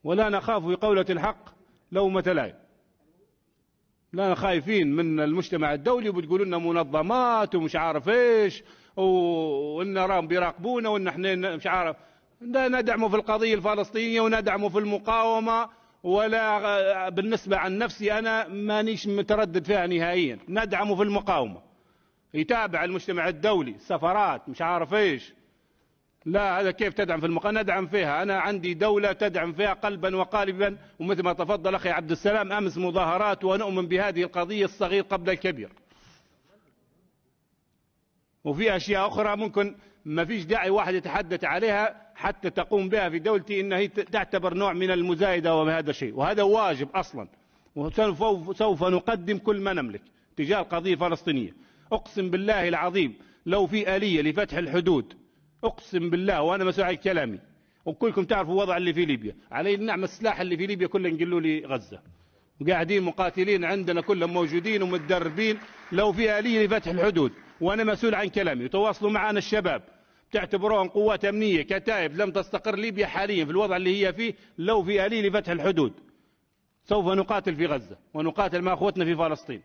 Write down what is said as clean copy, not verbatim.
ولا نخاف في قولة الحق لومة لائم. لا خايفين من المجتمع الدولي وبتقولوا لنا منظمات ومش عارف ايش وان راهم بيراقبونا وان احنا مش عارف. ندعمه في القضية الفلسطينية وندعمه في المقاومة، ولا بالنسبة عن نفسي أنا مانيش متردد فيها نهائيا. ندعمه في المقاومة، يتابع المجتمع الدولي سفرات مش عارف ايش. لا هذا كيف تدعم في المقاومة؟ ندعم فيها. أنا عندي دولة تدعم فيها قلبا وقالبا، ومثل ما تفضل أخي عبد السلام أمس مظاهرات، ونؤمن بهذه القضية الصغير قبل الكبير. وفي أشياء أخرى ممكن ما فيش داعي واحد يتحدث عليها حتى تقوم بها في دولتي، إنها تعتبر نوع من المزايدة وهذا شيء، وهذا واجب أصلا. وسوف نقدم كل ما نملك تجاه القضية الفلسطينية. أقسم بالله العظيم لو في آلية لفتح الحدود، أقسم بالله وأنا مسؤول عن كلامي، وكلكم تعرفوا الوضع اللي في ليبيا، علينا نعمل السلاح اللي في ليبيا كله نقلوا لي غزة. قاعدين مقاتلين عندنا كلهم موجودين ومتدربين. لو في آلية لفتح الحدود وأنا مسؤول عن كلامي، وتواصلوا معنا الشباب تعتبروهم قوات أمنية كتائب لم تستقر ليبيا حاليا في الوضع اللي هي فيه، لو في آلية لفتح الحدود سوف نقاتل في غزة ونقاتل مع أخوتنا في فلسطين.